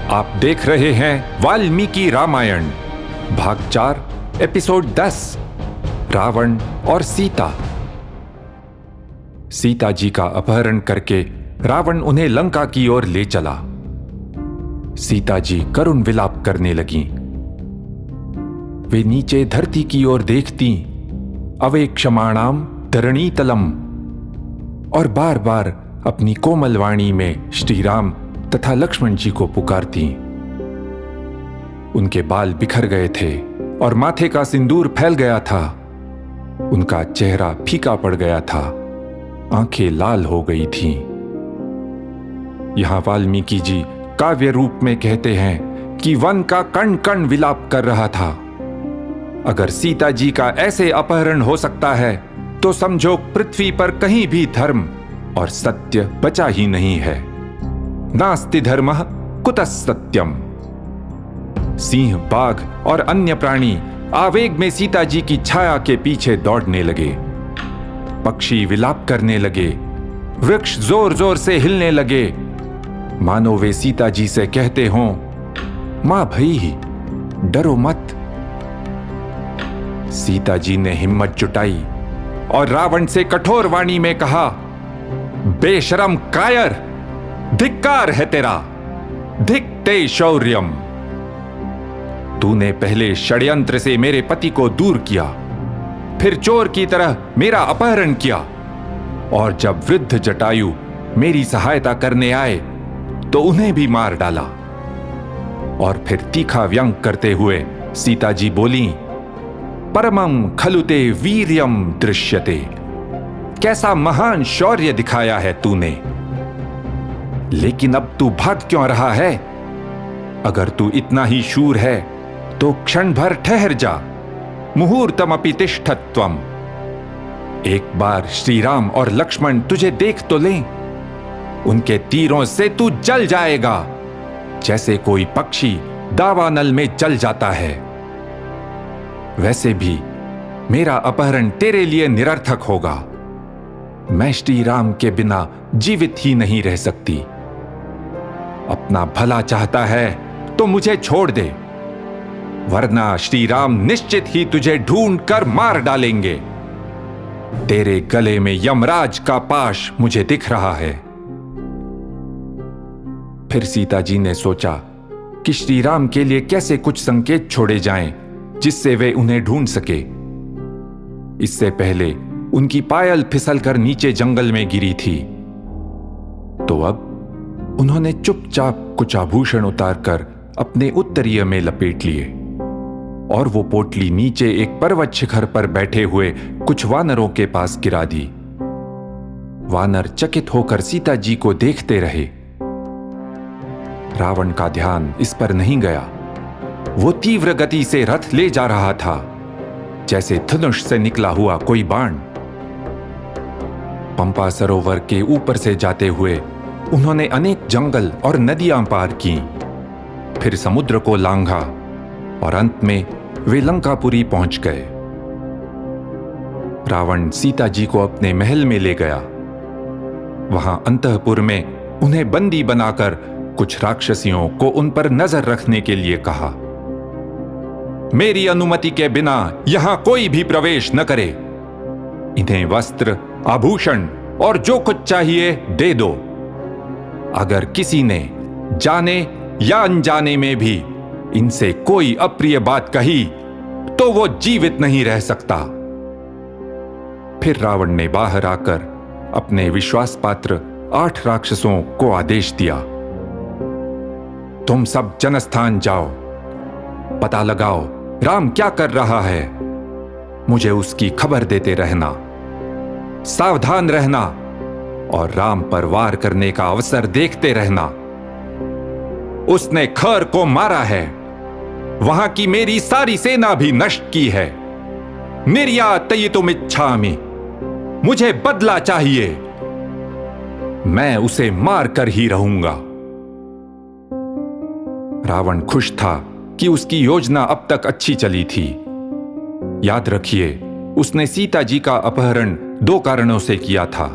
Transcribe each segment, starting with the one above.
आप देख रहे हैं वाल्मीकि रामायण भाग 4 एपिसोड 10 रावण और सीता। सीता जी का अपहरण करके रावण उन्हें लंका की ओर ले चला। सीता जी करुण विलाप करने लगीं। वे नीचे धरती की ओर देखती, अवे क्षमाणाम धरणीतलम, और बार बार अपनी कोमल वाणी में श्री राम तथा लक्ष्मण जी को पुकारती। उनके बाल बिखर गए थे और माथे का सिंदूर फैल गया था। उनका चेहरा फीका पड़ गया था, आंखें लाल हो गई थीं। यहां वाल्मीकि जी काव्य रूप में कहते हैं कि वन का कण कण विलाप कर रहा था। अगर सीता जी का ऐसे अपहरण हो सकता है तो समझो पृथ्वी पर कहीं भी धर्म और सत्य बचा ही नहीं है। नास्ति धर्मः कुतः सत्यम। सिंह, बाघ और अन्य प्राणी आवेग में सीता जी की छाया के पीछे दौड़ने लगे। पक्षी विलाप करने लगे, वृक्ष जोर जोर से हिलने लगे, मानो वे सीता जी से कहते हों, मां भई डरो मत। सीता जी ने हिम्मत जुटाई और रावण से कठोर वाणी में कहा, बेशरम कायर, धिक्कार है तेरा, धिक ते शौर्यम। तूने पहले षड्यंत्र से मेरे पति को दूर किया, फिर चोर की तरह मेरा अपहरण किया, और जब वृद्ध जटायु मेरी सहायता करने आए तो उन्हें भी मार डाला। और फिर तीखा व्यंग करते हुए सीता जी बोली, परमं खलुते वीर्यम दृश्यते। कैसा महान शौर्य दिखाया है तूने, लेकिन अब तू भाग क्यों रहा है? अगर तू इतना ही शूर है तो क्षण भर ठहर जा, मुहूर्तमपि तिष्ठत्वम। एक बार श्री राम और लक्ष्मण तुझे देख तो लें। उनके तीरों से तू जल जाएगा, जैसे कोई पक्षी दावानल में जल जाता है। वैसे भी मेरा अपहरण तेरे लिए निरर्थक होगा। मैं श्री राम के बिना जीवित ही नहीं रह सकती। अपना भला चाहता है तो मुझे छोड़ दे, वरना श्री राम निश्चित ही तुझे ढूंढ कर मार डालेंगे। तेरे गले में यमराज का पाश मुझे दिख रहा है। फिर सीता जी ने सोचा कि श्री राम के लिए कैसे कुछ संकेत छोड़े जाएं जिससे वे उन्हें ढूंढ सके। इससे पहले उनकी पायल फिसलकर नीचे जंगल में गिरी थी, तो अब उन्होंने चुपचाप कुछ आभूषण उतारकर अपने उत्तरीय में लपेट लिए और वो पोटली नीचे एक पर्वत शिखर पर बैठे हुए कुछ वानरों के पास गिरा दी। वानर चकित होकर सीता जी को देखते रहे। रावण का ध्यान इस पर नहीं गया। वो तीव्र गति से रथ ले जा रहा था, जैसे धनुष से निकला हुआ कोई बाण। पंपा सरोवर के ऊपर से जाते हुए उन्होंने अनेक जंगल और नदियां पार की, फिर समुद्र को लांघा और अंत में वे लंकापुरी पहुंच गए। रावण सीता जी को अपने महल में ले गया। वहां अंतःपुर में उन्हें बंदी बनाकर कुछ राक्षसियों को उन पर नजर रखने के लिए कहा। मेरी अनुमति के बिना यहां कोई भी प्रवेश न करे। इन्हें वस्त्र, आभूषण और जो कुछ चाहिए दे दो। अगर किसी ने जाने या अनजाने में भी इनसे कोई अप्रिय बात कही तो वो जीवित नहीं रह सकता। फिर रावण ने बाहर आकर अपने विश्वास पात्र 8 राक्षसों को आदेश दिया, तुम सब जनस्थान जाओ, पता लगाओ राम क्या कर रहा है। मुझे उसकी खबर देते रहना, सावधान रहना और राम पर वार करने का अवसर देखते रहना। उसने खर को मारा है, वहां की मेरी सारी सेना भी नष्ट की है। निर्यातयितुमिच्छामि, मुझे बदला चाहिए। मैं उसे मार कर ही रहूंगा। रावण खुश था कि उसकी योजना अब तक अच्छी चली थी। याद रखिए, उसने सीता जी का अपहरण 2 कारणों से किया था।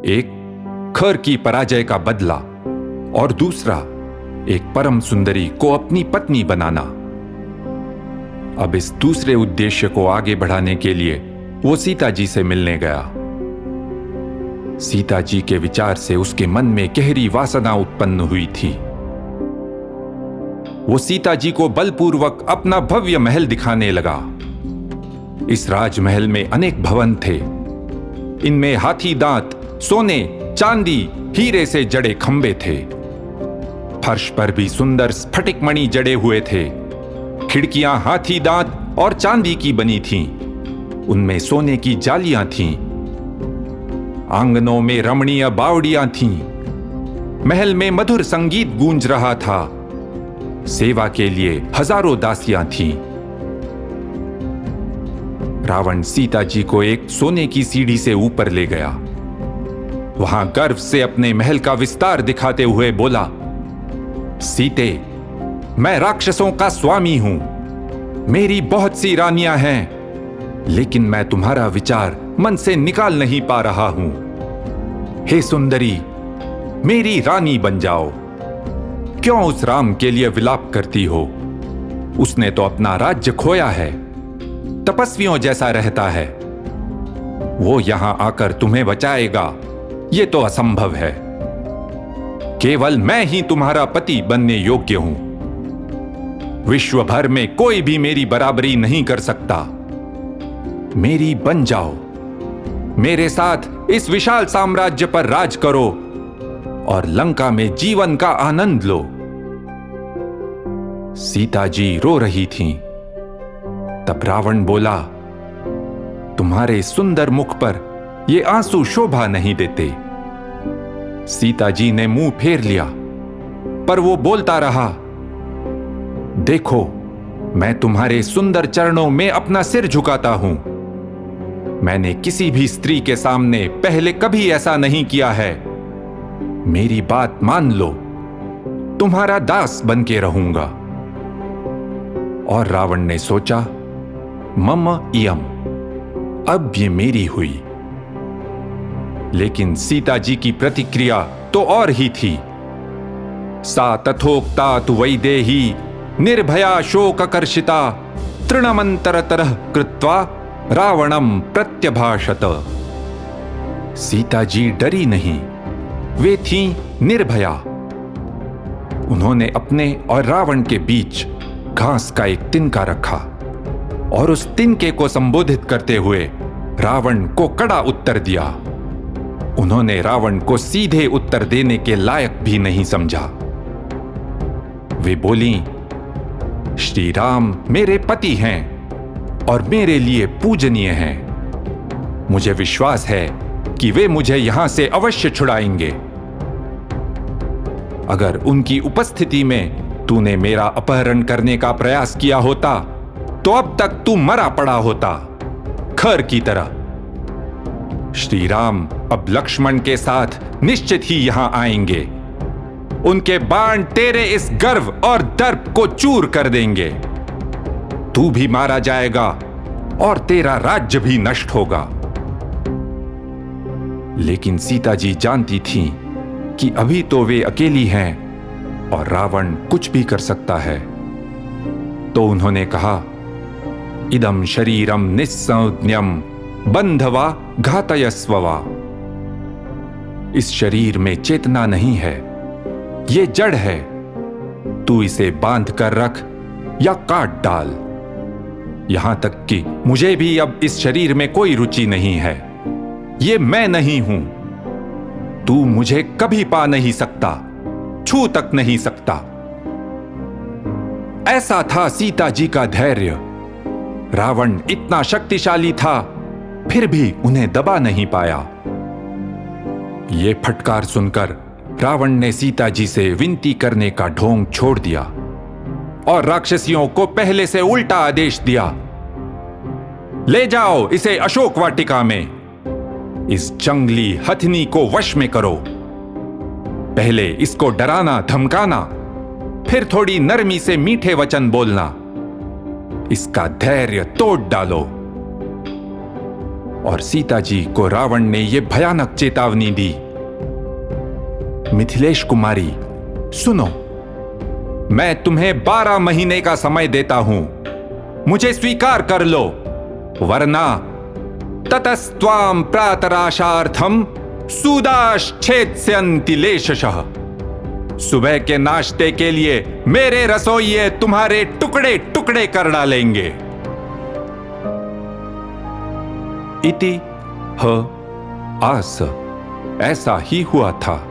एक, खर की पराजय का बदला, और दूसरा एक परम सुंदरी को अपनी पत्नी बनाना। अब इस दूसरे उद्देश्य को आगे बढ़ाने के लिए वो सीता जी से मिलने गया। सीता जी के विचार से उसके मन में गहरी वासना उत्पन्न हुई थी। वो सीता जी को बलपूर्वक अपना भव्य महल दिखाने लगा। इस राजमहल में अनेक भवन थे। इनमें हाथी दांत, सोने, चांदी, हीरे से जड़े खंबे थे। फर्श पर भी सुंदर स्फटिक मणि जड़े हुए थे। खिड़कियां हाथी दांत और चांदी की बनी थीं। उनमें सोने की जालियां थीं। आंगनों में रमणीय बावड़ियां थीं। महल में मधुर संगीत गूंज रहा था। सेवा के लिए हजारों दासियां थीं। रावण सीता जी को एक सोने की सीढ़ी से ऊपर ले गया। वहां गर्व से अपने महल का विस्तार दिखाते हुए बोला, सीते, मैं राक्षसों का स्वामी हूं। मेरी बहुत सी रानियां हैं, लेकिन मैं तुम्हारा विचार मन से निकाल नहीं पा रहा हूं। हे सुंदरी, मेरी रानी बन जाओ। क्यों उस राम के लिए विलाप करती हो? उसने तो अपना राज्य खोया है, तपस्वियों जैसा रहता है। वो यहां आकर तुम्हें बचाएगा, ये तो असंभव है। केवल मैं ही तुम्हारा पति बनने योग्य हूं। विश्व भर में कोई भी मेरी बराबरी नहीं कर सकता। मेरी बन जाओ। मेरे साथ इस विशाल साम्राज्य पर राज करो और लंका में जीवन का आनंद लो। सीता जी रो रही थीं। तब रावण बोला, तुम्हारे सुंदर मुख पर ये आंसू शोभा नहीं देते। सीता जी ने मुंह फेर लिया, पर वो बोलता रहा, देखो, मैं तुम्हारे सुंदर चरणों में अपना सिर झुकाता हूं। मैंने किसी भी स्त्री के सामने पहले कभी ऐसा नहीं किया है। मेरी बात मान लो, तुम्हारा दास बन के रहूंगा। और रावण ने सोचा, मम इयम, अब ये मेरी हुई। लेकिन सीता जी की प्रतिक्रिया तो और ही थी। सा तथोक्ता तु वैदेही निर्भया शोककर्षिता तृणमंतरतरः कृत्वा रावणम प्रत्यभाषत। सीता जी डरी नहीं, वे थीं निर्भया। उन्होंने अपने और रावण के बीच घास का एक तिनका रखा और उस तिनके को संबोधित करते हुए रावण को कड़ा उत्तर दिया। उन्होंने रावण को सीधे उत्तर देने के लायक भी नहीं समझा। वे बोली, श्री राम मेरे पति हैं और मेरे लिए पूजनीय हैं। मुझे विश्वास है कि वे मुझे यहां से अवश्य छुड़ाएंगे। अगर उनकी उपस्थिति में तूने मेरा अपहरण करने का प्रयास किया होता तो अब तक तू मरा पड़ा होता, खर की तरह। श्री राम अब लक्ष्मण के साथ निश्चित ही यहां आएंगे। उनके बाण तेरे इस गर्व और दर्प को चूर कर देंगे। तू भी मारा जाएगा और तेरा राज्य भी नष्ट होगा। लेकिन सीता जी जानती थीं कि अभी तो वे अकेली हैं और रावण कुछ भी कर सकता है। तो उन्होंने कहा, इदम शरीरम निस्संज्ञम बंधवा घातयस्ववा। इस शरीर में चेतना नहीं है, ये जड़ है। तू इसे बांध कर रख या काट डाल। यहां तक कि मुझे भी अब इस शरीर में कोई रुचि नहीं है। ये मैं नहीं हूं। तू मुझे कभी पा नहीं सकता, छू तक नहीं सकता। ऐसा था सीता जी का धैर्य। रावण इतना शक्तिशाली था, फिर भी उन्हें दबा नहीं पाया। ये फटकार सुनकर रावण ने सीता जी से विनती करने का ढोंग छोड़ दिया और राक्षसियों को पहले से उल्टा आदेश दिया, ले जाओ इसे अशोक वाटिका में। इस जंगली हथिनी को वश में करो। पहले इसको डराना धमकाना, फिर थोड़ी नरमी से मीठे वचन बोलना। इसका धैर्य तोड़ डालो। और सीता जी को रावण ने यह भयानक चेतावनी दी, मिथिलेश कुमारी, सुनो, मैं तुम्हें 12 महीने का समय देता हूं, मुझे स्वीकार कर लो, वरना ततस्त्वाम प्रातराशार्थम सूदाश्छेत्स्यन्ति लेशशः। सुबह के नाश्ते के लिए मेरे रसोइये तुम्हारे टुकड़े टुकड़े कर डालेंगे। इति ह आस। ऐसा ही हुआ था।